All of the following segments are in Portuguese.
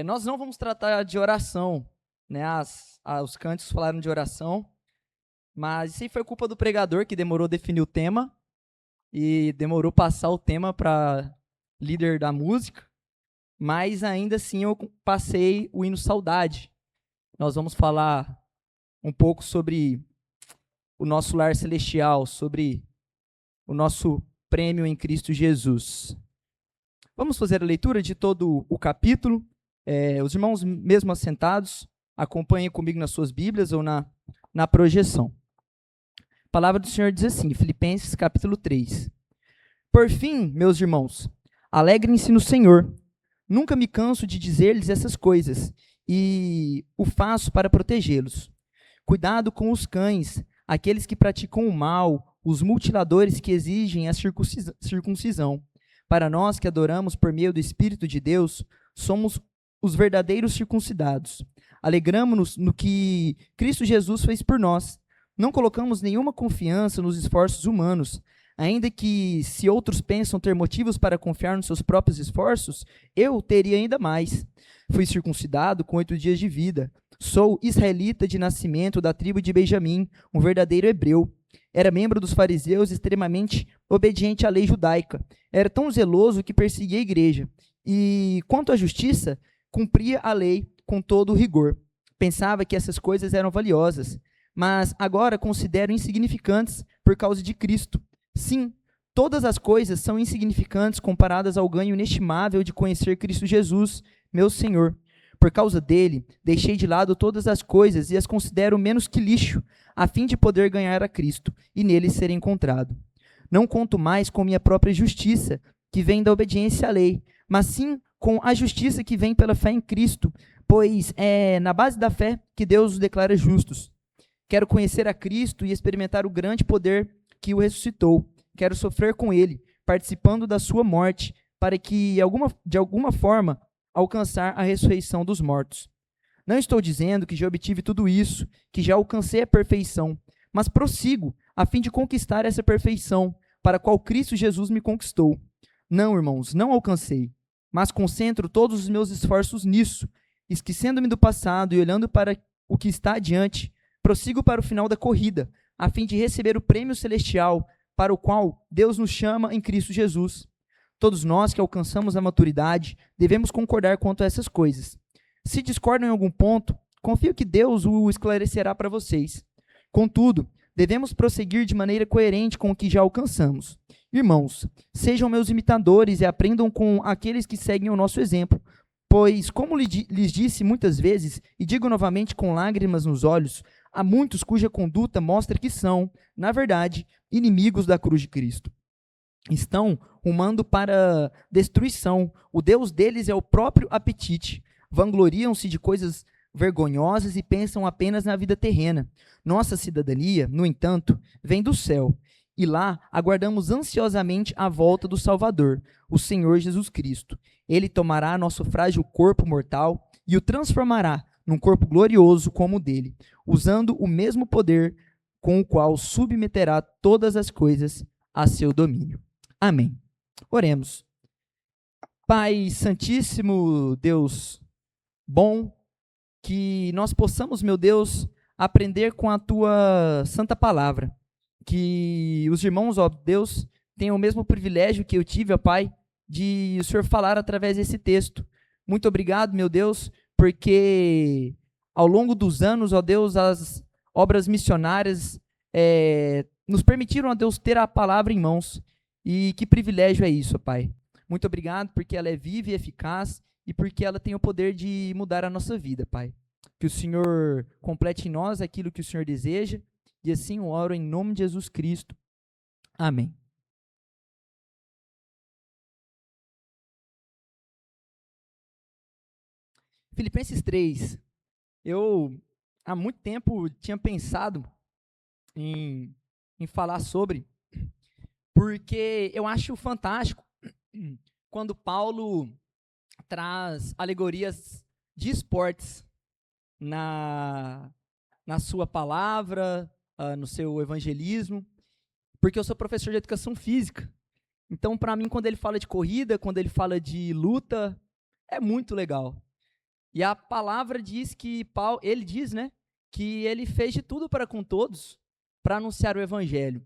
Nós não vamos tratar de oração, né? Os cânticos falaram de oração, mas isso aí foi culpa do pregador que demorou a definir o tema e demorou passar o tema para líder da música, mas ainda assim eu passei o hino Saudade. Nós vamos falar um pouco sobre o nosso lar celestial, sobre o nosso prêmio em Cristo Jesus. Vamos fazer a leitura de todo o capítulo. Os irmãos, mesmo assentados, acompanhem comigo nas suas Bíblias ou na projeção. A palavra do Senhor diz assim, Filipenses capítulo 3. Por fim, meus irmãos, alegrem-se no Senhor. Nunca me canso de dizer-lhes essas coisas, e o faço para protegê-los. Cuidado com os cães, aqueles que praticam o mal, os mutiladores que exigem a circuncisão. Para nós que adoramos por meio do Espírito de Deus, somos os verdadeiros circuncidados. Alegramo-nos no que Cristo Jesus fez por nós. Não colocamos nenhuma confiança nos esforços humanos, ainda que, se outros pensam ter motivos para confiar nos seus próprios esforços, eu teria ainda mais. Fui circuncidado com 8 dias de vida. Sou israelita de nascimento da tribo de Benjamim, um verdadeiro hebreu. Era membro dos fariseus, extremamente obediente à lei judaica. Era tão zeloso que perseguia a igreja. E, quanto à justiça, cumpria a lei com todo o rigor. Pensava que essas coisas eram valiosas, mas agora considero insignificantes por causa de Cristo. Sim, todas as coisas são insignificantes comparadas ao ganho inestimável de conhecer Cristo Jesus, meu Senhor. Por causa dele, deixei de lado todas as coisas e as considero menos que lixo, a fim de poder ganhar a Cristo e nele ser encontrado. Não conto mais com minha própria justiça, que vem da obediência à lei, mas sim com a justiça que vem pela fé em Cristo, pois é na base da fé que Deus os declara justos. Quero conhecer a Cristo e experimentar o grande poder que o ressuscitou. Quero sofrer com ele, participando da sua morte, para que, de alguma forma, alcançar a ressurreição dos mortos. Não estou dizendo que já obtive tudo isso, que já alcancei a perfeição, mas prossigo, a fim de conquistar essa perfeição, para a qual Cristo Jesus me conquistou. Não, irmãos, não alcancei, mas concentro todos os meus esforços nisso, esquecendo-me do passado e olhando para o que está adiante, prossigo para o final da corrida, a fim de receber o prêmio celestial para o qual Deus nos chama em Cristo Jesus. Todos nós que alcançamos a maturidade devemos concordar quanto a essas coisas. Se discordam em algum ponto, confio que Deus o esclarecerá para vocês. Contudo, devemos prosseguir de maneira coerente com o que já alcançamos. Irmãos, sejam meus imitadores e aprendam com aqueles que seguem o nosso exemplo, pois, como lhes disse muitas vezes, e digo novamente com lágrimas nos olhos, há muitos cuja conduta mostra que são, na verdade, inimigos da cruz de Cristo. Estão rumando para destruição. O Deus deles é o próprio apetite. Vangloriam-se de coisas vergonhosas e pensam apenas na vida terrena. Nossa cidadania, no entanto, vem do céu. E lá aguardamos ansiosamente a volta do Salvador, o Senhor Jesus Cristo. Ele tomará nosso frágil corpo mortal e o transformará num corpo glorioso como o dele, usando o mesmo poder com o qual submeterá todas as coisas a seu domínio. Amém. Oremos. Pai Santíssimo, Deus bom, que nós possamos, meu Deus, aprender com a Tua santa palavra. Que os irmãos, ó Deus, tenham o mesmo privilégio que eu tive, ó Pai, de o Senhor falar através desse texto. Muito obrigado, meu Deus, porque ao longo dos anos, ó Deus, as obras missionárias nos permitiram, ó Deus, ter a palavra em mãos. E que privilégio é isso, ó Pai. Muito obrigado porque ela é viva e eficaz e porque ela tem o poder de mudar a nossa vida, Pai. Que o Senhor complete em nós aquilo que o Senhor deseja. E assim eu oro em nome de Jesus Cristo. Amém. Filipenses 3. Eu, há muito tempo, tinha pensado em falar sobre, porque eu acho fantástico quando Paulo traz alegorias de esportes na sua palavra, no seu evangelismo, porque eu sou professor de educação física. Então, para mim, quando ele fala de corrida, quando ele fala de luta, é muito legal. E a palavra diz que Paulo, ele diz, né, que ele fez de tudo para com todos para anunciar o evangelho.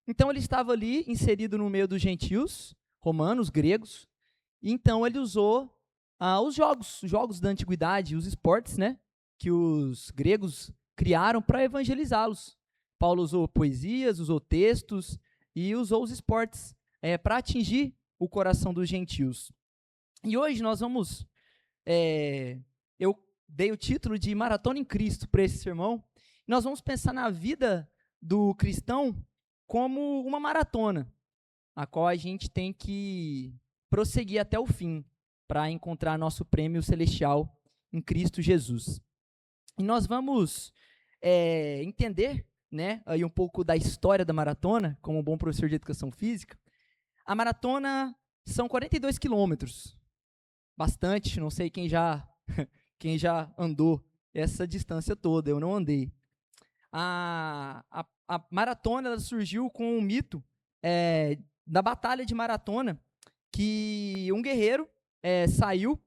Então ele estava ali inserido no meio dos gentios, romanos, gregos, e então ele usou os jogos da antiguidade, os esportes, né, que os gregos criaram para evangelizá-los. Paulo usou poesias, usou textos e usou os esportes para atingir o coração dos gentios. E hoje nós vamos, eu dei o título de Maratona em Cristo para esse sermão. Nós vamos pensar na vida do cristão como uma maratona, a qual a gente tem que prosseguir até o fim para encontrar nosso prêmio celestial em Cristo Jesus. E nós vamos entender, né, aí um pouco da história da maratona, como um bom professor de educação física. A maratona são 42 quilômetros, bastante, não sei quem já andou essa distância toda, eu não andei. A maratona ela surgiu com um mito da batalha de maratona, que um guerreiro saiu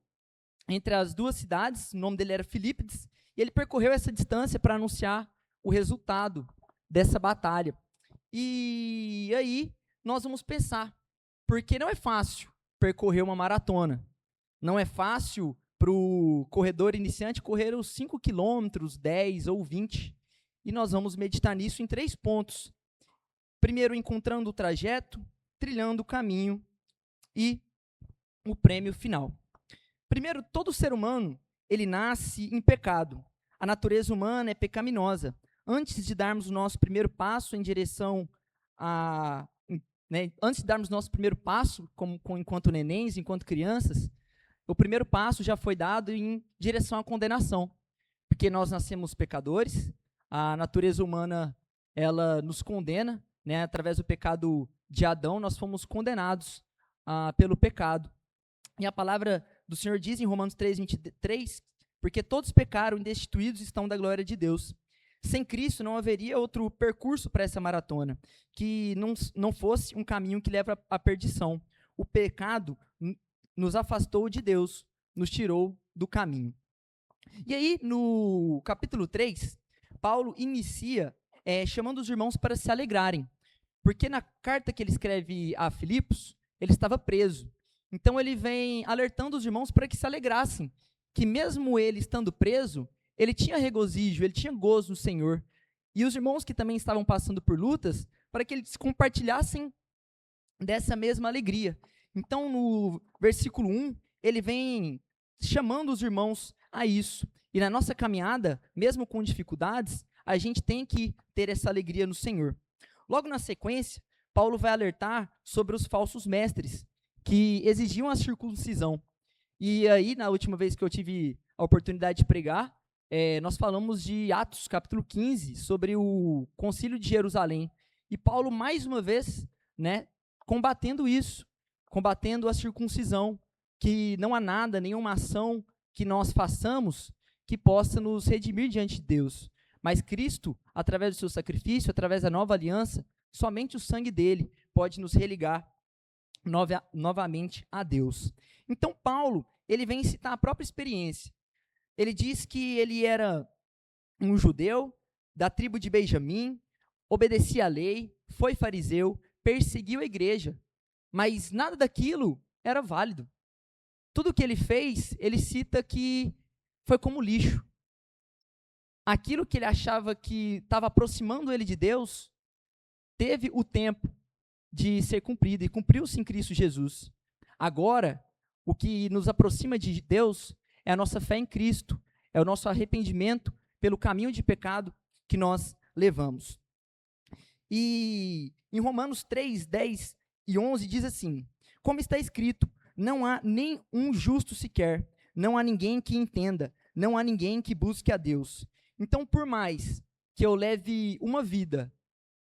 entre as duas cidades, o nome dele era Filípides, e ele percorreu essa distância para anunciar o resultado dessa batalha. E aí nós vamos pensar, porque não é fácil percorrer uma maratona, não é fácil para o corredor iniciante correr os 5 quilômetros, 10 ou 20, e nós vamos meditar nisso em 3 pontos. Primeiro, encontrando o trajeto, trilhando o caminho e o prêmio final. Primeiro, todo ser humano, ele nasce em pecado. A natureza humana é pecaminosa. Antes de darmos o nosso primeiro passo em direção antes de darmos nosso primeiro passo, enquanto nenéns, enquanto crianças, o primeiro passo já foi dado em direção à condenação. Porque nós nascemos pecadores, a natureza humana, ela nos condena, né, através do pecado de Adão, nós fomos condenados pelo pecado. E a palavra do Senhor diz em Romanos 3:23, porque todos pecaram e destituídos estão da glória de Deus. Sem Cristo não haveria outro percurso para essa maratona, que não fosse um caminho que leva à perdição. O pecado nos afastou de Deus, nos tirou do caminho. E aí, no capítulo 3, Paulo inicia chamando os irmãos para se alegrarem, porque na carta que ele escreve a Filipos, ele estava preso. Então ele vem alertando os irmãos para que se alegrassem, que mesmo ele estando preso, ele tinha regozijo, ele tinha gozo no Senhor. E os irmãos que também estavam passando por lutas, para que eles compartilhassem dessa mesma alegria. Então no versículo 1, ele vem chamando os irmãos a isso. E na nossa caminhada, mesmo com dificuldades, a gente tem que ter essa alegria no Senhor. Logo na sequência, Paulo vai alertar sobre os falsos mestres, que exigiam a circuncisão. E aí, na última vez que eu tive a oportunidade de pregar, nós falamos de Atos, capítulo 15, sobre o concílio de Jerusalém. E Paulo, mais uma vez, né, combatendo isso, combatendo a circuncisão, que não há nada, nenhuma ação que nós façamos que possa nos redimir diante de Deus. Mas Cristo, através do seu sacrifício, através da nova aliança, somente o sangue dele pode nos religar novamente a Deus. Então Paulo, ele vem citar a própria experiência. Ele diz que ele era um judeu da tribo de Benjamim, obedecia à lei, foi fariseu, perseguiu a igreja, mas nada daquilo era válido. Tudo que ele fez, ele cita que foi como lixo. Aquilo que ele achava que estava aproximando ele de Deus, teve o tempo de ser cumprido, e cumpriu-se em Cristo Jesus. Agora, o que nos aproxima de Deus é a nossa fé em Cristo, é o nosso arrependimento pelo caminho de pecado que nós levamos. E em Romanos 3, 10 e 11 diz assim: como está escrito, não há nem um justo sequer, não há ninguém que entenda, não há ninguém que busque a Deus. Então, por mais que eu leve uma vida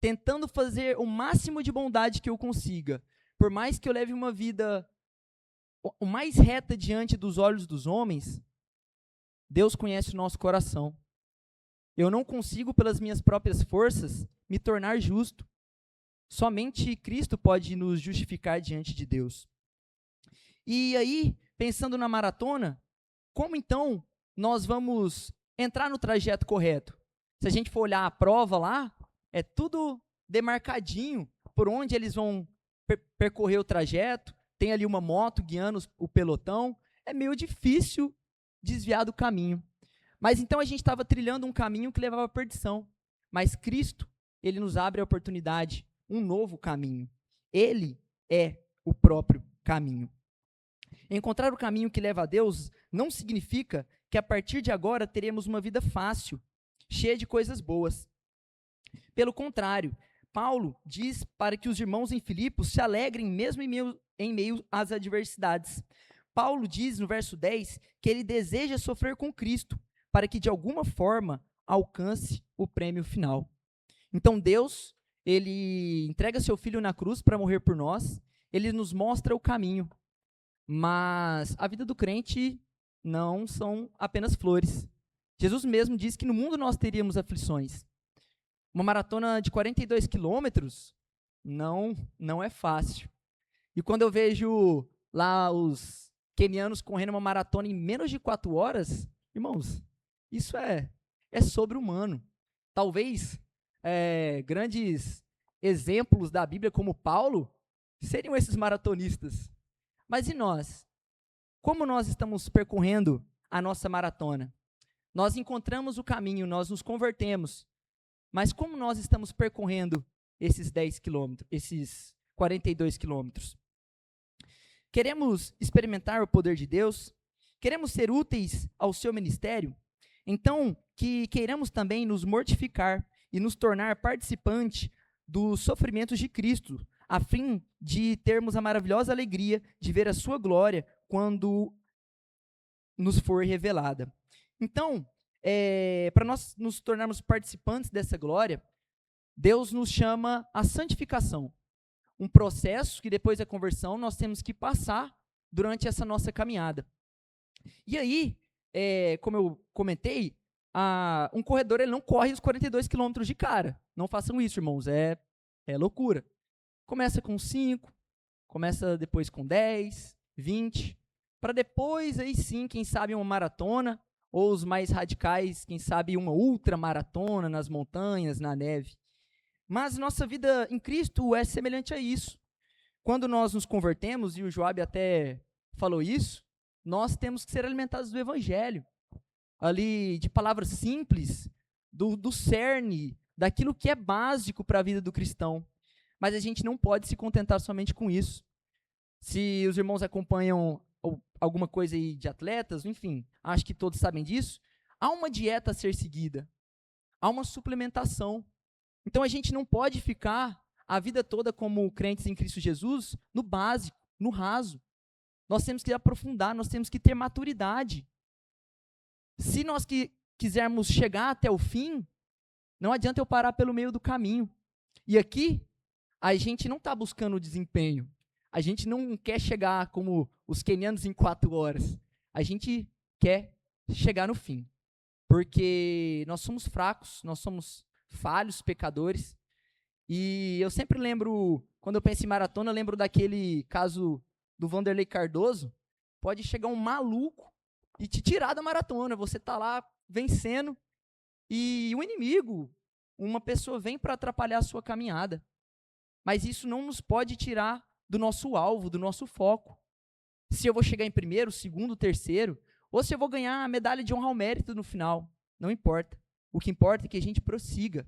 tentando fazer o máximo de bondade que eu consiga, por mais que eu leve uma vida o mais reta diante dos olhos dos homens, Deus conhece o nosso coração. Eu não consigo, pelas minhas próprias forças, me tornar justo. Somente Cristo pode nos justificar diante de Deus. E aí, pensando na maratona, como então nós vamos entrar no trajeto correto. Se a gente for olhar a prova lá, é tudo demarcadinho por onde eles vão percorrer o trajeto, tem ali uma moto guiando o pelotão, é meio difícil desviar do caminho. Mas então a gente estava trilhando um caminho que levava à perdição. Mas Cristo, ele nos abre a oportunidade, um novo caminho. Ele é o próprio caminho. Encontrar o caminho que leva a Deus não significa que a partir de agora teremos uma vida fácil, cheia de coisas boas. Pelo contrário, Paulo diz para que os irmãos em Filipos se alegrem mesmo em meio às adversidades. Paulo diz no verso 10 que ele deseja sofrer com Cristo, para que de alguma forma alcance o prêmio final. Então Deus, ele entrega seu filho na cruz para morrer por nós, ele nos mostra o caminho. Mas a vida do crente não são apenas flores. Jesus mesmo disse que no mundo nós teríamos aflições. Uma maratona de 42 quilômetros não é fácil. E quando eu vejo lá os quenianos correndo uma maratona em menos de 4 horas, irmãos, isso é sobre-humano. Talvez grandes exemplos da Bíblia como Paulo seriam esses maratonistas. Mas e nós? Como nós estamos percorrendo a nossa maratona? Nós encontramos o caminho, nós nos convertemos, mas como nós estamos percorrendo esses 10 quilômetros, esses 42 quilômetros? Queremos experimentar o poder de Deus? Queremos ser úteis ao seu ministério? Então, que queiramos também nos mortificar e nos tornar participante dos sofrimentos de Cristo, a fim de termos a maravilhosa alegria de ver a sua glória quando nos for revelada. Então, para nós nos tornarmos participantes dessa glória, Deus nos chama à santificação. Um processo que depois da conversão nós temos que passar durante essa nossa caminhada. E aí, como eu comentei, um corredor ele não corre os 42 quilômetros de cara. Não façam isso, irmãos, é loucura. Começa com 5, começa depois com 10, 20, para depois, aí sim, quem sabe uma maratona, ou os mais radicais, quem sabe uma ultramaratona nas montanhas, na neve. Mas nossa vida em Cristo é semelhante a isso. Quando nós nos convertemos, e o Joab até falou isso, nós temos que ser alimentados do Evangelho, ali de palavras simples, do cerne, daquilo que é básico para a vida do cristão. Mas a gente não pode se contentar somente com isso. Se os irmãos acompanham alguma coisa aí de atletas, enfim, acho que todos sabem disso, há uma dieta a ser seguida, há uma suplementação. Então a gente não pode ficar a vida toda como crentes em Cristo Jesus no básico, no raso. Nós temos que aprofundar, nós temos que ter maturidade. Se nós quisermos chegar até o fim, não adianta eu parar pelo meio do caminho. E aqui, a gente não está buscando desempenho. A gente não quer chegar como os quenianos em 4 horas. A gente quer chegar no fim. Porque nós somos fracos, nós somos falhos, pecadores. E eu sempre lembro, quando eu penso em maratona, eu lembro daquele caso do Vanderlei Cardoso. Pode chegar um maluco e te tirar da maratona. Você está lá vencendo e o inimigo, uma pessoa vem para atrapalhar a sua caminhada. Mas isso não nos pode tirar do nosso alvo, do nosso foco. Se eu vou chegar em primeiro, segundo, terceiro, ou se eu vou ganhar a medalha de honra ao mérito no final, não importa. O que importa é que a gente prossiga,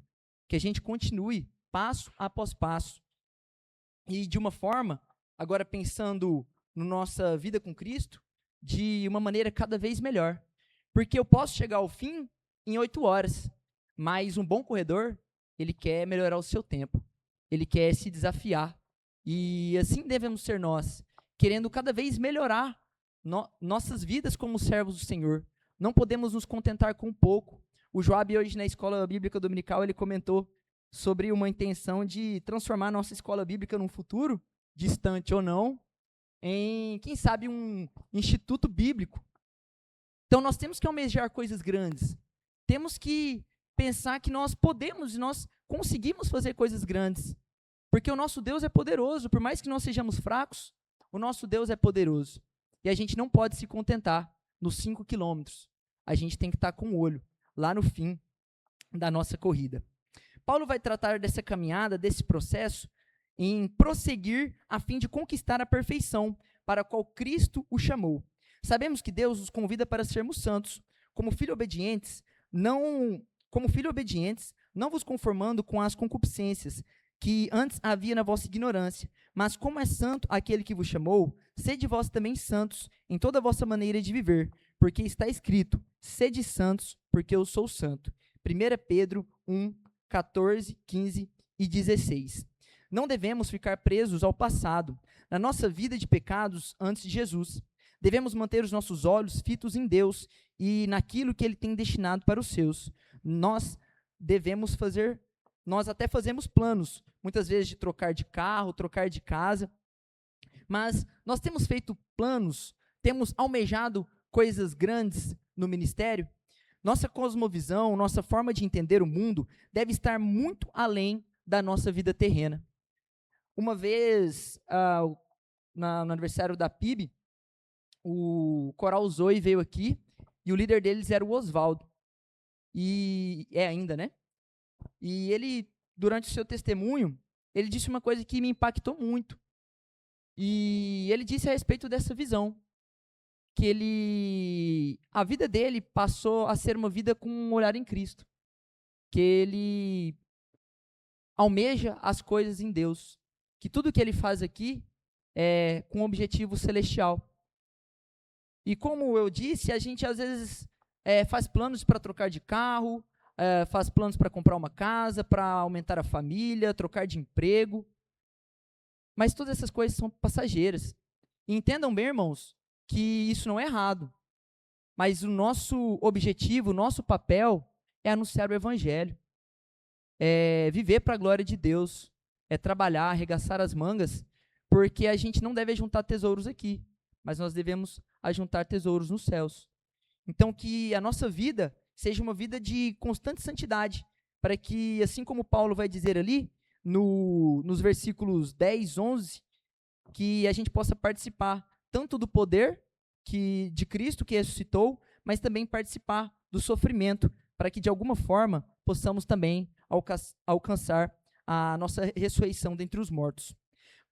que a gente continue passo após passo. E de uma forma, agora pensando na nossa vida com Cristo, de uma maneira cada vez melhor. Porque eu posso chegar ao fim em 8 horas, mas um bom corredor, ele quer melhorar o seu tempo. Ele quer se desafiar. E assim devemos ser nós, querendo cada vez melhorar nossas vidas como servos do Senhor. Não podemos nos contentar com pouco. O Joab, hoje na Escola Bíblica Dominical, ele comentou sobre uma intenção de transformar a nossa escola bíblica num futuro, distante ou não, em, quem sabe, um instituto bíblico. Então, nós temos que almejar coisas grandes. Temos que pensar que nós podemos e nós conseguimos fazer coisas grandes. Porque o nosso Deus é poderoso. Por mais que nós sejamos fracos, o nosso Deus é poderoso. E a gente não pode se contentar nos 5 quilômetros. a gente tem que estar com o olho lá no fim da nossa corrida. Paulo vai tratar dessa caminhada, desse processo, em prosseguir a fim de conquistar a perfeição para a qual Cristo o chamou. Sabemos que Deus nos convida para sermos santos, como filhos obedientes, não vos conformando com as concupiscências que antes havia na vossa ignorância, mas como é santo aquele que vos chamou, sede vós também santos em toda a vossa maneira de viver, porque está escrito, sede santos, porque eu sou santo. 1 Pedro 1, 14, 15 e 16. Não devemos ficar presos ao passado, na nossa vida de pecados antes de Jesus. Devemos manter os nossos olhos fitos em Deus e naquilo que Ele tem destinado para os seus. Nós até fazemos planos, muitas vezes de trocar de carro, trocar de casa, mas nós temos feito planos, temos almejado coisas grandes no ministério. Nossa cosmovisão, nossa forma de entender o mundo deve estar muito além da nossa vida terrena. Uma vez, no aniversário da PIB, o Coral Zoe veio aqui e o líder deles era o Oswaldo. E é ainda, né? E ele, durante o seu testemunho, ele disse uma coisa que me impactou muito. E ele disse a respeito dessa visão, que a vida dele passou a ser uma vida com um olhar em Cristo, que ele almeja as coisas em Deus, que tudo que ele faz aqui é com um objetivo celestial. E como eu disse, a gente às vezes faz planos para trocar de carro, faz planos para comprar uma casa, para aumentar a família, trocar de emprego, mas todas essas coisas são passageiras. E entendam bem, irmãos, que isso não é errado, mas o nosso objetivo, o nosso papel é anunciar o Evangelho, é viver para a glória de Deus, é trabalhar, arregaçar as mangas, porque a gente não deve juntar tesouros aqui, mas nós devemos ajuntar tesouros nos céus. Então, que a nossa vida seja uma vida de constante santidade, para que, assim como Paulo vai dizer ali, nos versículos 10, 11, que a gente possa participar tanto do poder de Cristo que ressuscitou, mas também participar do sofrimento, para que de alguma forma possamos também alcançar a nossa ressurreição dentre os mortos.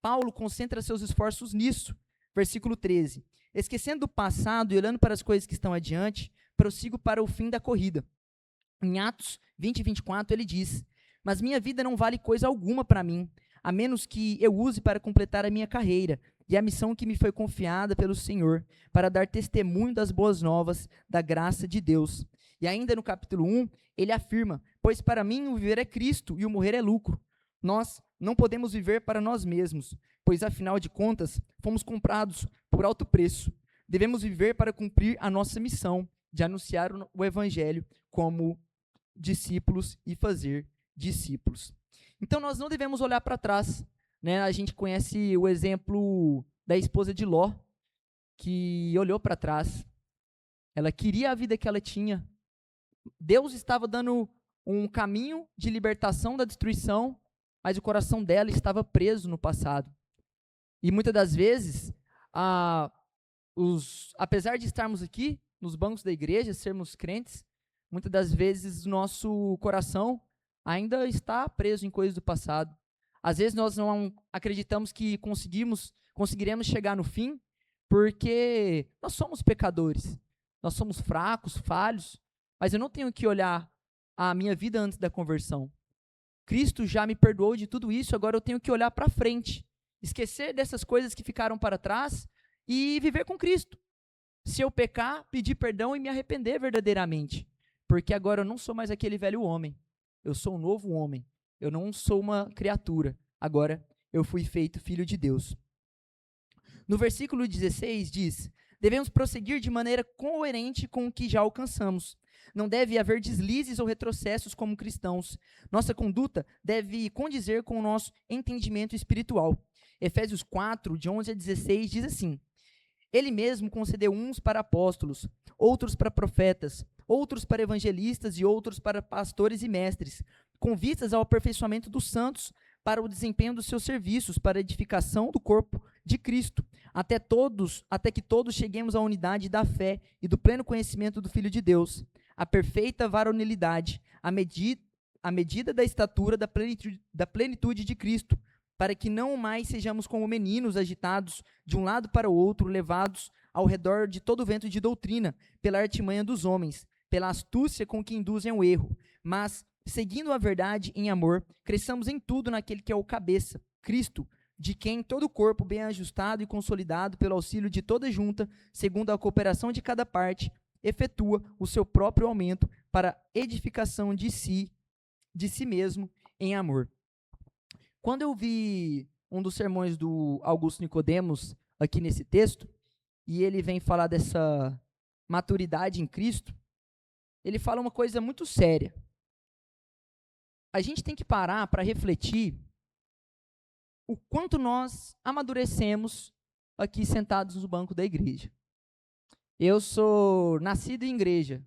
Paulo concentra seus esforços nisso. Versículo 13. Esquecendo do passado e olhando para as coisas que estão adiante, prossigo para o fim da corrida. Em Atos 20 e 24 ele diz, mas minha vida não vale coisa alguma para mim, a menos que eu use para completar a minha carreira e a missão que me foi confiada pelo Senhor, para dar testemunho das boas novas, da graça de Deus. E ainda no capítulo 1, ele afirma, pois para mim o viver é Cristo e o morrer é lucro. Nós não podemos viver para nós mesmos, pois afinal de contas, fomos comprados por alto preço. Devemos viver para cumprir a nossa missão de anunciar o Evangelho como discípulos e fazer discípulos. Então nós não devemos olhar para trás, né? A gente conhece o exemplo da esposa de Ló, que olhou para trás. Ela queria a vida que ela tinha. Deus estava dando um caminho de libertação da destruição, mas o coração dela estava preso no passado. E muitas das vezes, apesar de estarmos aqui nos bancos da igreja, sermos crentes, muitas das vezes o nosso coração ainda está preso em coisas do passado. Às vezes nós não acreditamos que conseguiremos chegar no fim, porque nós somos pecadores, nós somos fracos, falhos, mas eu não tenho que olhar a minha vida antes da conversão. Cristo já me perdoou de tudo isso, agora eu tenho que olhar para frente, esquecer dessas coisas que ficaram para trás e viver com Cristo. Se eu pecar, pedir perdão e me arrepender verdadeiramente, porque agora eu não sou mais aquele velho homem, eu sou um novo homem, eu não sou uma criatura, agora eu fui feito filho de Deus. No versículo 16 diz, devemos prosseguir de maneira coerente com o que já alcançamos. Não deve haver deslizes ou retrocessos como cristãos. Nossa conduta deve condizer com o nosso entendimento espiritual. Efésios 4, de 11 a 16, diz assim, Ele mesmo concedeu uns para apóstolos, outros para profetas, outros para evangelistas e outros para pastores e mestres, com vistas ao aperfeiçoamento dos santos, para o desempenho dos seus serviços, para a edificação do corpo de Cristo, até que todos cheguemos à unidade da fé e do pleno conhecimento do Filho de Deus, a perfeita varonilidade, a medida da estatura da plenitude de Cristo, para que não mais sejamos como meninos agitados de um lado para o outro, levados ao redor de todo vento de doutrina, pela artimanha dos homens, pela astúcia com que induzem ao erro, mas, seguindo a verdade em amor, cresçamos em tudo naquele que é o cabeça, Cristo, de quem todo o corpo, bem ajustado e consolidado pelo auxílio de toda junta, segundo a cooperação de cada parte, efetua o seu próprio aumento para edificação de si mesmo em amor. Quando eu vi um dos sermões do Augusto Nicodemos aqui nesse texto, e ele vem falar dessa maturidade em Cristo, ele fala uma coisa muito séria. A gente tem que parar para refletir o quanto nós amadurecemos aqui sentados no banco da igreja. Eu sou nascido em igreja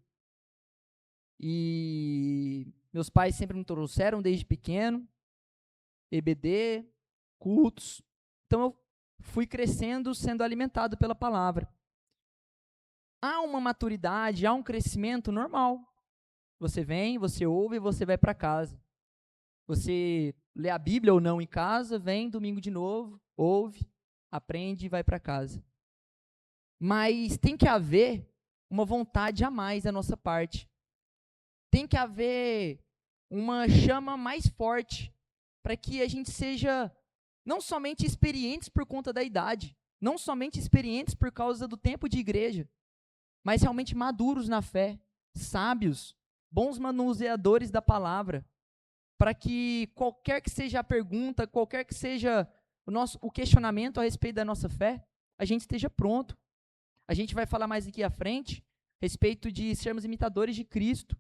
e meus pais sempre me trouxeram desde pequeno, EBD, cultos. Então eu fui crescendo, sendo alimentado pela palavra. Há uma maturidade, há um crescimento normal. Você vem, você ouve e você vai para casa. Você lê a Bíblia ou não em casa, vem domingo de novo, ouve, aprende e vai para casa. Mas tem que haver uma vontade a mais da nossa parte. Tem que haver uma chama mais forte para que a gente seja não somente experientes por conta da idade, não somente experientes por causa do tempo de igreja, mas realmente maduros na fé, sábios, bons manuseadores da palavra, para que qualquer que seja a pergunta, qualquer que seja o questionamento a respeito da nossa fé, a gente esteja pronto. A gente vai falar mais aqui à frente a respeito de sermos imitadores de Cristo.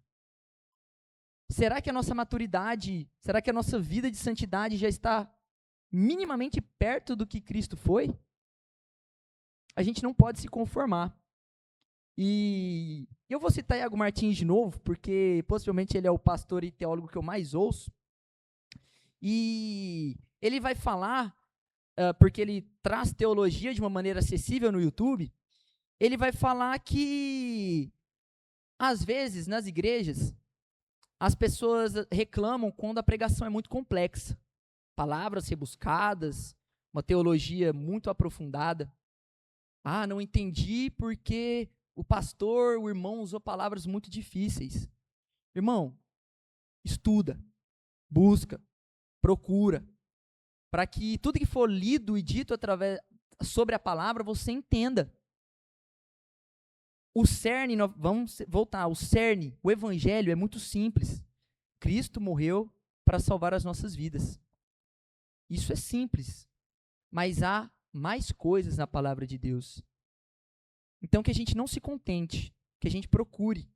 Será que a nossa maturidade, será que a nossa vida de santidade já está minimamente perto do que Cristo foi? A gente não pode se conformar. E eu vou citar Iago Martins de novo, porque possivelmente ele é o pastor e teólogo que eu mais ouço. E ele vai falar, porque ele traz teologia de uma maneira acessível no YouTube, ele vai falar que, às vezes, nas igrejas, as pessoas reclamam quando a pregação é muito complexa. Palavras rebuscadas, uma teologia muito aprofundada. Ah, não entendi porque o pastor, o irmão usou palavras muito difíceis. Irmão, estuda, busca, procura, para que tudo que for lido e dito sobre a palavra você entenda. O cerne, vamos voltar, o cerne, o evangelho é muito simples. Cristo morreu para salvar as nossas vidas. Isso é simples, mas há mais coisas na palavra de Deus. Então, que a gente não se contente, que a gente procure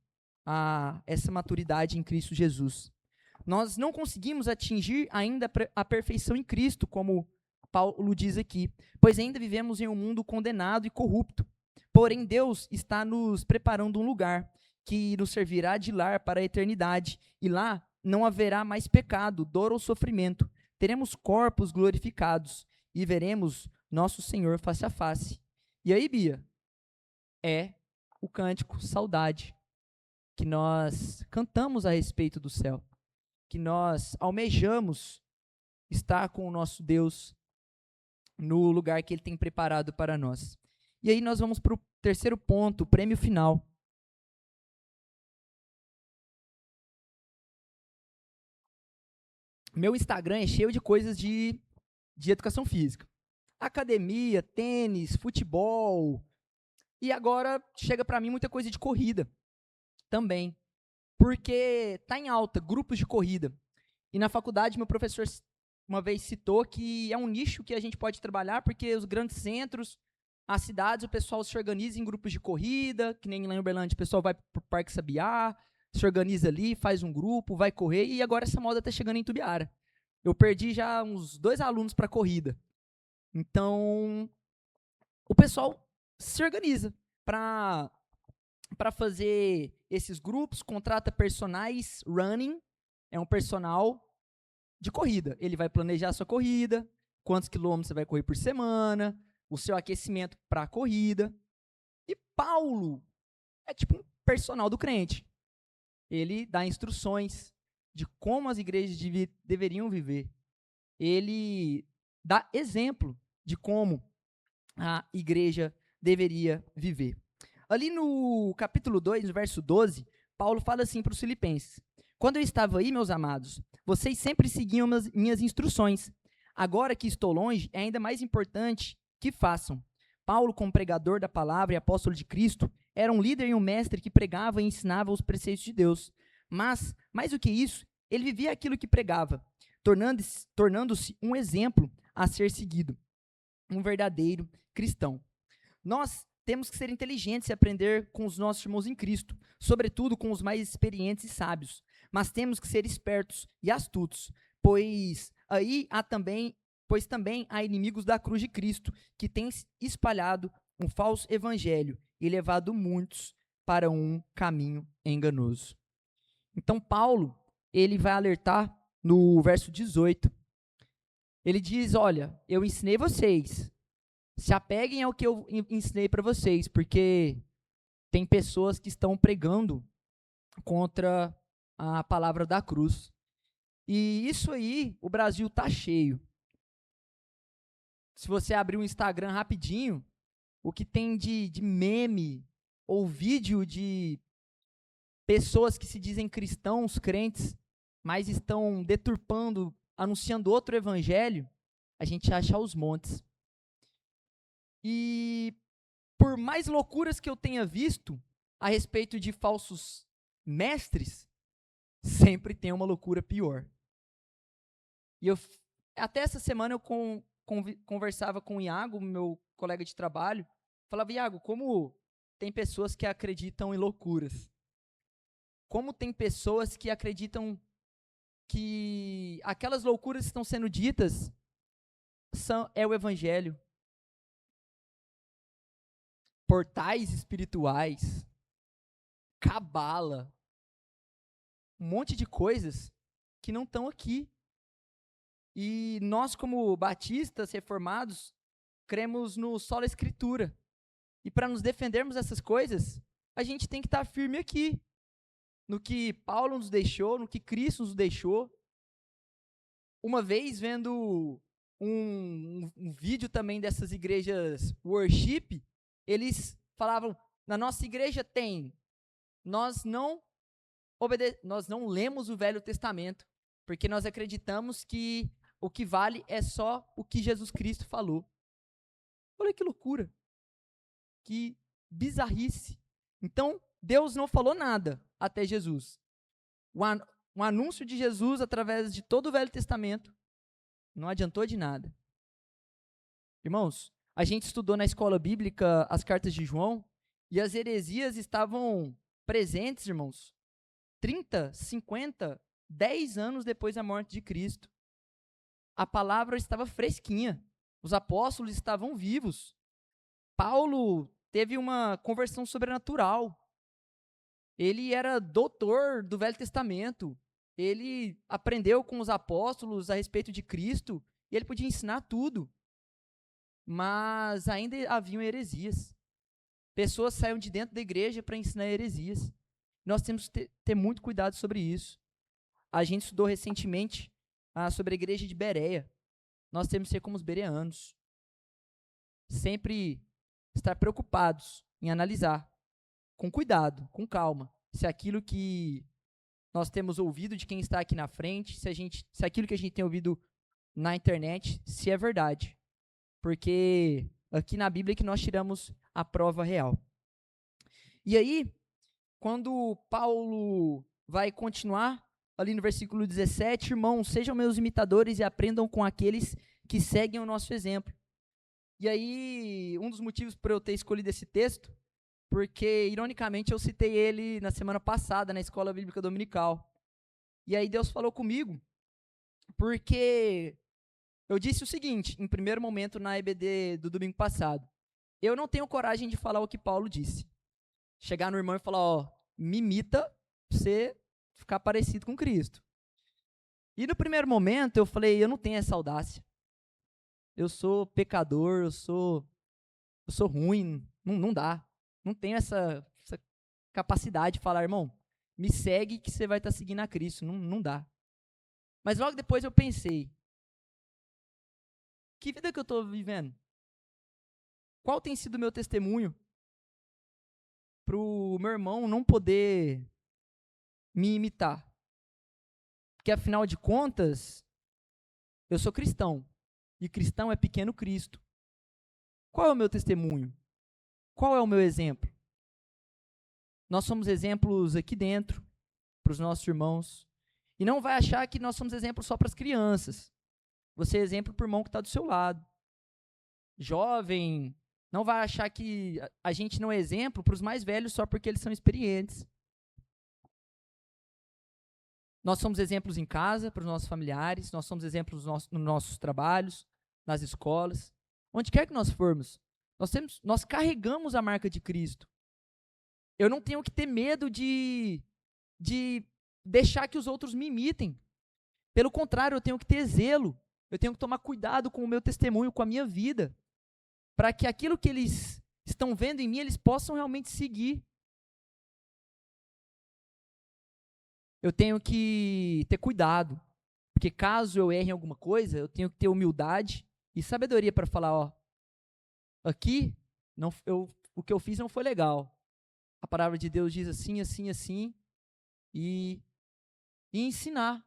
essa maturidade em Cristo Jesus. Nós não conseguimos atingir ainda a perfeição em Cristo, como Paulo diz aqui, pois ainda vivemos em um mundo condenado e corrupto. Porém, Deus está nos preparando um lugar que nos servirá de lar para a eternidade, e lá não haverá mais pecado, dor ou sofrimento. Teremos corpos glorificados e veremos nosso Senhor face a face. E aí, Bia, é o cântico Saudade, que nós cantamos a respeito do céu, que nós almejamos estar com o nosso Deus no lugar que Ele tem preparado para nós. E aí nós vamos para o terceiro ponto, o prêmio final. Meu Instagram é cheio de coisas de educação física. Academia, tênis, futebol. E agora chega para mim muita coisa de corrida também. Porque está em alta, grupos de corrida. E na faculdade meu professor uma vez citou que é um nicho que a gente pode trabalhar, porque os grandes centros, as cidades, o pessoal se organiza em grupos de corrida, que nem lá em Uberlândia, o pessoal vai para o Parque Sabiá, se organiza ali, faz um grupo, vai correr, e agora essa moda está chegando em Tubiara. Eu perdi já uns 2 alunos para corrida. Então, o pessoal se organiza para fazer esses grupos, contrata personagens running, é um personal de corrida. Ele vai planejar a sua corrida, quantos quilômetros você vai correr por semana, o seu aquecimento para a corrida. E Paulo é tipo um personal do crente. Ele dá instruções de como as igrejas deveriam viver. Ele dá exemplo de como a igreja deveria viver. Ali no capítulo 2, no verso 12, Paulo fala assim para os filipenses: quando eu estava aí, meus amados, vocês sempre seguiam minhas instruções. Agora que estou longe, é ainda mais importante que façam. Paulo, como pregador da palavra e apóstolo de Cristo, era um líder e um mestre que pregava e ensinava os preceitos de Deus. Mas, mais do que isso, ele vivia aquilo que pregava, tornando-se um exemplo a ser seguido, um verdadeiro cristão. Nós temos que ser inteligentes e aprender com os nossos irmãos em Cristo, sobretudo com os mais experientes e sábios. Mas temos que ser espertos e astutos, pois também há inimigos da cruz de Cristo, que têm espalhado um falso evangelho e levado muitos para um caminho enganoso. Então Paulo, ele vai alertar no verso 18. Ele diz: olha, eu ensinei vocês, se apeguem ao que eu ensinei para vocês, porque tem pessoas que estão pregando contra a palavra da cruz. E isso aí, o Brasil tá cheio. Se você abrir o Instagram rapidinho, o que tem de meme ou vídeo de pessoas que se dizem cristãos, crentes, mas estão deturpando, anunciando outro evangelho, a gente acha aos montes. E por mais loucuras que eu tenha visto a respeito de falsos mestres, sempre tem uma loucura pior. E até essa semana eu conversava com o Iago, meu colega de trabalho, falava: Iago, como tem pessoas que acreditam em loucuras? Como tem pessoas que acreditam que aquelas loucuras que estão sendo ditas é o evangelho? Portais espirituais, cabala, um monte de coisas que não estão aqui. E nós, como batistas reformados, cremos no sola escritura. E para nos defendermos dessas coisas, a gente tem que estar firme aqui, no que Paulo nos deixou, no que Cristo nos deixou. Uma vez, vendo um vídeo também dessas igrejas worship, eles falavam: na nossa igreja nós não lemos o Velho Testamento, porque nós acreditamos que o que vale é só o que Jesus Cristo falou. Olha que loucura, que bizarrice. Então, Deus não falou nada até Jesus. O anúncio de Jesus através de todo o Velho Testamento não adiantou de nada. Irmãos, a gente estudou na escola bíblica as cartas de João e as heresias estavam presentes, irmãos, 30, 50, 10 anos depois da morte de Cristo. A palavra estava fresquinha. Os apóstolos estavam vivos. Paulo teve uma conversão sobrenatural. Ele era doutor do Velho Testamento. Ele aprendeu com os apóstolos a respeito de Cristo e ele podia ensinar tudo. Mas ainda haviam heresias. Pessoas saíam de dentro da igreja para ensinar heresias. Nós temos que ter muito cuidado sobre isso. A gente estudou recentemente sobre a igreja de Bereia. Nós temos que ser como os bereanos. Sempre estar preocupados em analisar, com cuidado, com calma, se aquilo que nós temos ouvido de quem está aqui na frente, se aquilo que a gente tem ouvido na internet, se é verdade. Porque aqui na Bíblia é que nós tiramos a prova real. E aí, quando Paulo vai continuar, ali no versículo 17, irmãos, sejam meus imitadores e aprendam com aqueles que seguem o nosso exemplo. E aí, um dos motivos por eu ter escolhido esse texto, porque, ironicamente, eu citei ele na semana passada, na Escola Bíblica Dominical. E aí Deus falou comigo, porque eu disse o seguinte, em primeiro momento na EBD do domingo passado: eu não tenho coragem de falar o que Paulo disse. Chegar no irmão e falar: ó, me imita pra você ficar parecido com Cristo. E no primeiro momento eu falei, eu não tenho essa audácia. Eu sou pecador, eu sou ruim, não dá. Não tenho essa capacidade de falar, irmão, me segue que você vai estar seguindo a Cristo. Não dá. Mas logo depois eu pensei, que vida que eu estou vivendo? Qual tem sido o meu testemunho para o meu irmão não poder me imitar? Porque afinal de contas, eu sou cristão. E cristão é pequeno Cristo. Qual é o meu testemunho? Qual é o meu exemplo? Nós somos exemplos aqui dentro, para os nossos irmãos. E não vai achar que nós somos exemplos só para as crianças. Você é exemplo para o irmão que está do seu lado. Jovem, não vai achar que a gente não é exemplo para os mais velhos só porque eles são experientes. Nós somos exemplos em casa, para os nossos familiares, nós somos exemplos nos nossos trabalhos, nas escolas, onde quer que nós formos. Nós carregamos a marca de Cristo. Eu não tenho que ter medo de deixar que os outros me imitem. Pelo contrário, eu tenho que ter zelo. Eu tenho que tomar cuidado com o meu testemunho, com a minha vida, para que aquilo que eles estão vendo em mim, eles possam realmente seguir. Eu tenho que ter cuidado, porque caso eu erre em alguma coisa, eu tenho que ter humildade e sabedoria para falar, ó, aqui o que eu fiz não foi legal. A palavra de Deus diz assim, assim, assim, e ensinar.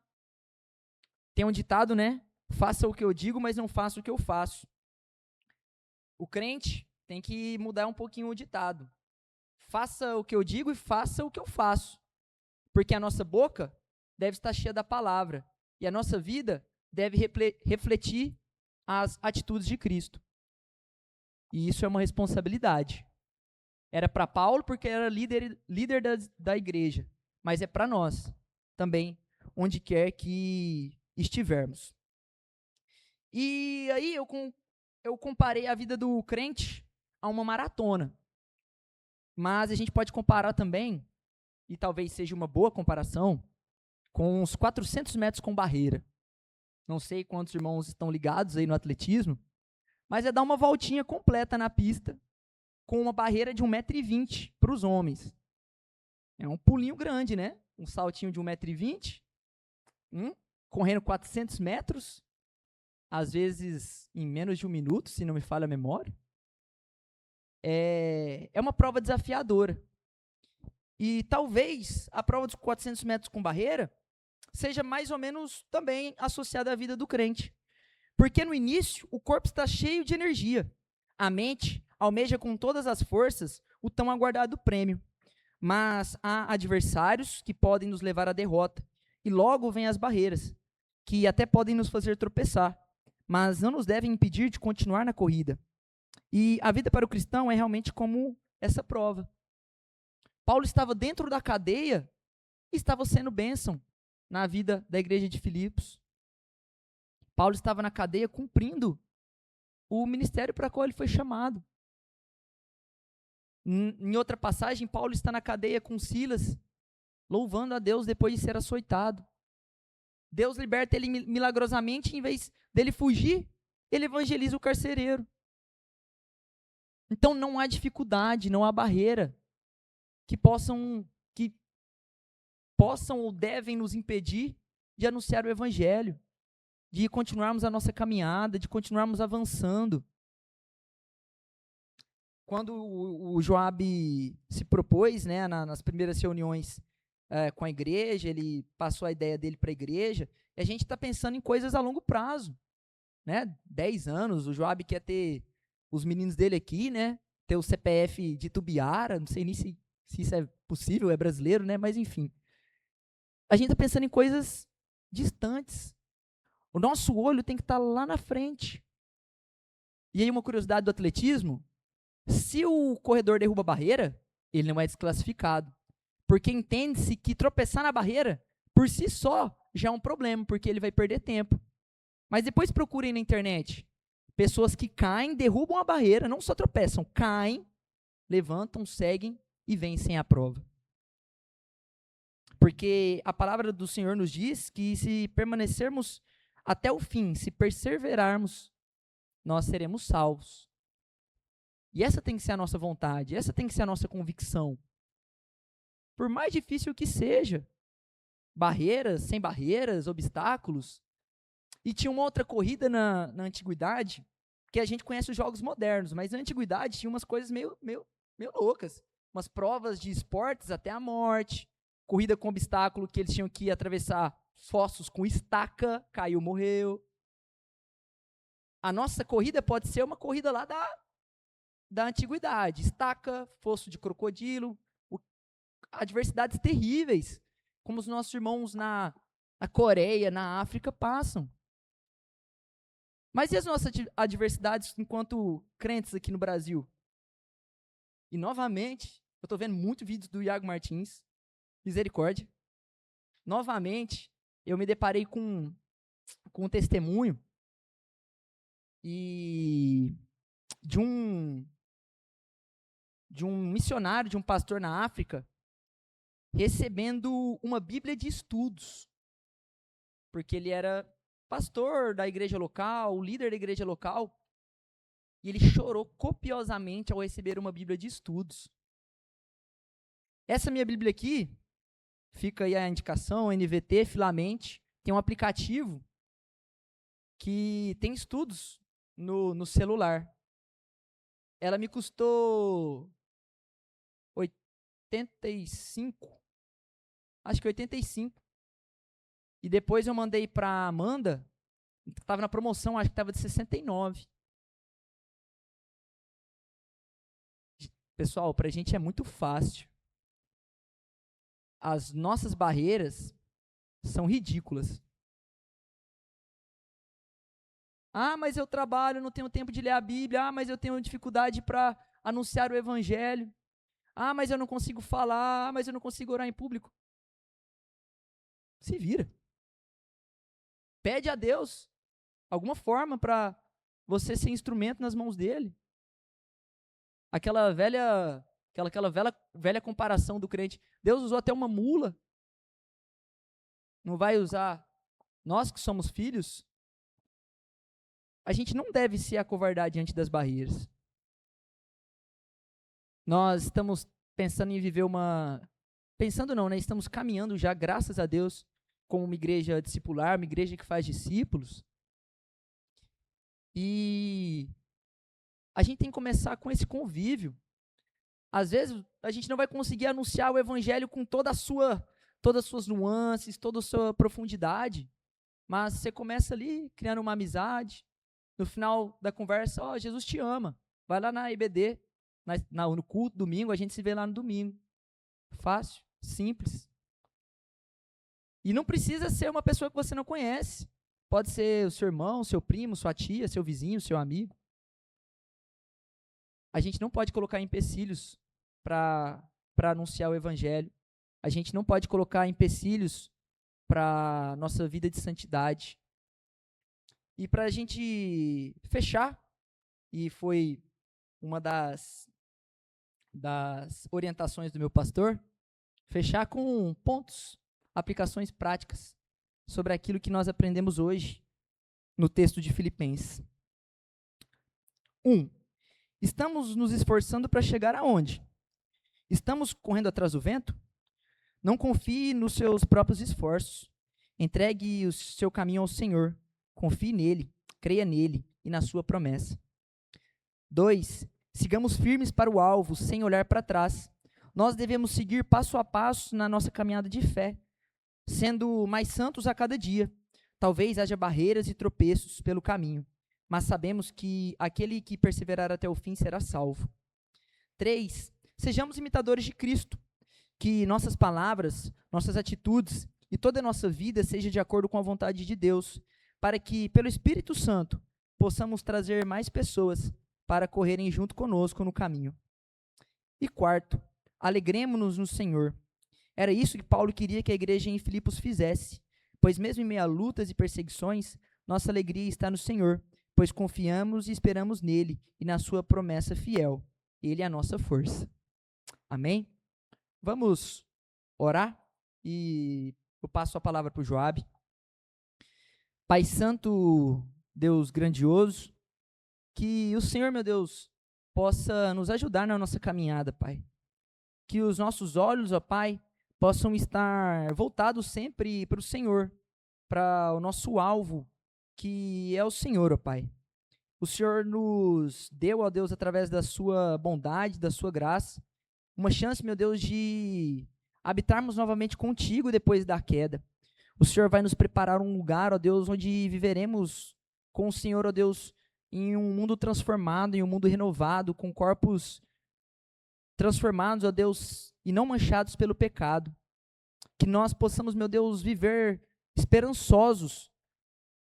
Tem um ditado, né? Faça o que eu digo, mas não faça o que eu faço. O crente tem que mudar um pouquinho o ditado. Faça o que eu digo e faça o que eu faço. Porque a nossa boca deve estar cheia da palavra. E a nossa vida deve refletir as atitudes de Cristo. E isso é uma responsabilidade. Era para Paulo porque era líder da igreja. Mas é para nós também, onde quer que estivermos. E aí eu comparei a vida do crente a uma maratona. Mas a gente pode comparar também, e talvez seja uma boa comparação, com uns 400 metros com barreira. Não sei quantos irmãos estão ligados aí no atletismo, mas é dar uma voltinha completa na pista com uma barreira de 1,20 m para os homens. É um pulinho grande, né? Um saltinho de 1,20 m, correndo 400 metros, às vezes em menos de 1 minuto, se não me falha a memória. É uma prova desafiadora. E talvez a prova dos 400 metros com barreira seja mais ou menos também associada à vida do crente. Porque no início, o corpo está cheio de energia. A mente almeja com todas as forças o tão aguardado prêmio. Mas há adversários que podem nos levar à derrota. E logo vêm as barreiras, que até podem nos fazer tropeçar, mas não nos devem impedir de continuar na corrida. E a vida para o cristão é realmente como essa prova. Paulo estava dentro da cadeia e estava sendo bênção na vida da igreja de Filipos. Paulo estava na cadeia cumprindo o ministério para o qual ele foi chamado. Em outra passagem, Paulo está na cadeia com Silas, louvando a Deus depois de ser açoitado. Deus liberta ele milagrosamente, em vez dele fugir, ele evangeliza o carcereiro. Então não há dificuldade, não há barreira que possam ou devem nos impedir de anunciar o evangelho, de continuarmos a nossa caminhada, de continuarmos avançando. Quando o Joabe se propôs, né, nas primeiras reuniões com a igreja, ele passou a ideia dele para a igreja, e a gente está pensando em coisas a longo prazo, né? 10 anos, o Joabe quer ter os meninos dele aqui, né? Ter o CPF de Tubiara, não sei nem se isso é possível, é brasileiro, né? Mas enfim. A gente está pensando em coisas distantes. O nosso olho tem que estar lá na frente. E aí uma curiosidade do atletismo, se o corredor derruba a barreira, ele não é desclassificado. Porque entende-se que tropeçar na barreira, por si só, já é um problema, porque ele vai perder tempo. Mas depois procurem na internet. Pessoas que caem, derrubam a barreira, não só tropeçam, caem, levantam, seguem e vencem a prova. Porque a palavra do Senhor nos diz que se permanecermos até o fim, se perseverarmos, nós seremos salvos. E essa tem que ser a nossa vontade, essa tem que ser a nossa convicção. Por mais difícil que seja, barreiras, sem barreiras, obstáculos. E tinha uma outra corrida na antiguidade, que a gente conhece os jogos modernos, mas na antiguidade tinha umas coisas meio loucas. Umas provas de esportes até a morte, corrida com obstáculo que eles tinham que atravessar fossos com estaca, caiu, morreu. A nossa corrida pode ser uma corrida lá da antiguidade, estaca, fosso de crocodilo, adversidades terríveis, como os nossos irmãos na Coreia, na África passam. Mas e as nossas adversidades enquanto crentes aqui no Brasil? E novamente, eu estou vendo muitos vídeos do Iago Martins, misericórdia. Novamente, eu me deparei com um testemunho e de um missionário, de um pastor na África, recebendo uma Bíblia de estudos, porque ele era pastor da igreja local, o líder da igreja local, e ele chorou copiosamente ao receber uma Bíblia de estudos. Essa minha Bíblia aqui, fica aí a indicação, NVT, Filamente, tem um aplicativo que tem estudos no celular. Ela me custou 85, acho que 85. E depois eu mandei para Amanda, estava na promoção, acho que estava de 69. Pessoal, para a gente é muito fácil. As nossas barreiras são ridículas. Ah, mas eu trabalho, não tenho tempo de ler a Bíblia. Ah, mas eu tenho dificuldade para anunciar o Evangelho. Ah, mas eu não consigo falar. Ah, mas eu não consigo orar em público. Se vira. Pede a Deus alguma forma para você ser instrumento nas mãos dele. Aquela velha comparação do crente. Deus usou até uma mula. Não vai usar nós que somos filhos? A gente não deve se acovardar diante das barreiras. Nós estamos pensando em viver Pensando não, né? Estamos caminhando já, graças a Deus, como uma igreja discipular, uma igreja que faz discípulos. E a gente tem que começar com esse convívio. Às vezes, a gente não vai conseguir anunciar o evangelho com todas as suas nuances, toda a sua profundidade, mas você começa ali, criando uma amizade. No final da conversa, Jesus te ama. Vai lá na IBD, no culto, domingo, a gente se vê lá no domingo. Fácil, simples. E não precisa ser uma pessoa que você não conhece. Pode ser o seu irmão, seu primo, sua tia, seu vizinho, seu amigo. A gente não pode colocar empecilhos para anunciar o evangelho. A gente não pode colocar empecilhos para nossa vida de santidade. E para a gente fechar, e foi uma das orientações do meu pastor, fechar com pontos, aplicações práticas sobre aquilo que nós aprendemos hoje no texto de Filipenses. 1. Estamos nos esforçando para chegar aonde? Estamos correndo atrás do vento? Não confie nos seus próprios esforços. Entregue o seu caminho ao Senhor. Confie nele, creia nele e na sua promessa. 2. Sigamos firmes para o alvo, sem olhar para trás. Nós devemos seguir passo a passo na nossa caminhada de fé, sendo mais santos a cada dia. Talvez haja barreiras e tropeços pelo caminho, mas sabemos que aquele que perseverar até o fim será salvo. 3. Sejamos imitadores de Cristo, que nossas palavras, nossas atitudes e toda a nossa vida seja de acordo com a vontade de Deus, para que, pelo Espírito Santo, possamos trazer mais pessoas para correrem junto conosco no caminho. E 4, alegremo-nos no Senhor. Era isso que Paulo queria que a igreja em Filipos fizesse, pois mesmo em meio a lutas e perseguições, nossa alegria está no Senhor, pois confiamos e esperamos nele e na sua promessa fiel. Ele é a nossa força. Amém? Vamos orar? e eu passo a palavra para o Joabe. Pai Santo, Deus grandioso, que o Senhor, meu Deus, possa nos ajudar na nossa caminhada, Pai. Que os nossos olhos, ó Pai, possam estar voltados sempre para o Senhor, para o nosso alvo, que é o Senhor, ó Pai. O Senhor nos deu, ó Deus, através da sua bondade, da sua graça, uma chance, meu Deus, de habitarmos novamente contigo depois da queda. O Senhor vai nos preparar um lugar, ó Deus, onde viveremos com o Senhor, ó Deus, em um mundo transformado, em um mundo renovado, com corpos transformados, ó Deus, e não manchados pelo pecado. Que nós possamos, meu Deus, viver esperançosos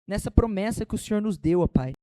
nessa promessa que o Senhor nos deu, ó Pai.